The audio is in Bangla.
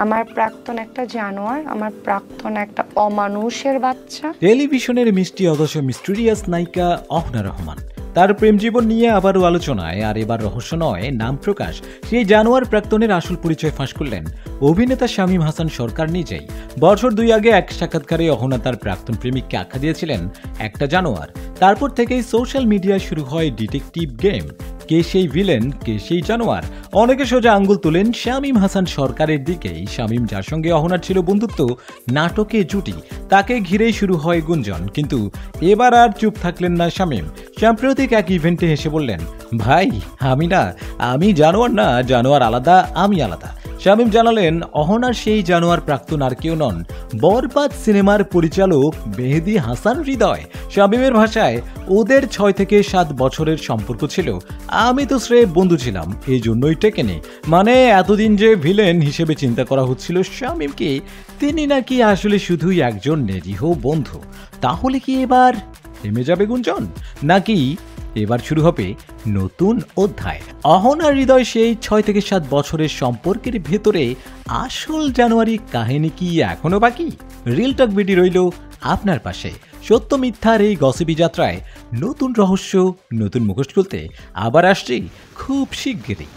আমার প্রাক্তন একটা জানোয়ার, আমার প্রাক্তন একটা অমানুষের বাচ্চা। টেলিভিশনের মিষ্টি অথচ মিস্টেরিয়াস নায়িকা অহনা রহমান তার প্রেম জীবন নিয়ে আবারও আলোচনায়, আর এবার রহস্য নয় নাম প্রকাশ। সেই জানোয়ার প্রাক্তনের আসল পরিচয় ফাঁস করলেন অভিনেতা শামীম হাসান সরকার নিজেই। বছর 2 আগে এক সাক্ষাৎকারে অহনা তার প্রাক্তন প্রেমিককে আখ্যা দিয়েছিলেন একটা জানোয়ার। তারপর থেকেই সোশ্যাল মিডিয়ায় শুরু হয় ডিটেকটিভ গেম। কে সেই ভিলেন, কে সেই জানোয়ার? অনেকে সোজা আঙ্গুল তুলেন শামীম হাসান সরকারের দিকেই। শামীম, যার সঙ্গে অহনার ছিল বন্ধুত্ব, নাটকে জুটি, তাকে ঘিরেই শুরু হয় গুঞ্জন। কিন্তু এবার আর চুপ থাকলেন না শামীম। সাম্প্রতিক এক ইভেন্টে হেসে বললেন, ভাই আমি জানোয়ার না, জানোয়ার আলাদা, আমি আলাদা। শামীম জানালেন, অহনার সেই জানোয়ার প্রাক্তন আর কেউ নন, বরবাদ সিনেমার পরিচালক মেহেদী হাসান হৃদয়। শামীমের ভাষায়, ওদের 6 থেকে 7 বছরের সম্পর্ক ছিল, আমি তো স্রেফ বন্ধু ছিলাম, এই জন্যই টেকেনি। মানে এতদিন যে ভিলেন হিসেবে চিন্তা করা হচ্ছিল শামীমকে, তিনি নাকি আসলে শুধুই একজন নিরীহ বন্ধু। তাহলে কি এবার থেমে যাবে গুঞ্জন, নাকি এবার শুরু হবে নতুন অধ্যায়? অহনার হৃদয় সেই 6 থেকে 7 বছরের সম্পর্কের ভেতরে আসল জানুয়ারি কাহিনী কি এখনো বাকি? রিল টক বিডি রইল আপনার পাশে। সত্য মিথ্যার এই গসিপি যাত্রায় নতুন রহস্য, নতুন মুখোশ খুলতে আবার আসছি খুব শিগগিরই।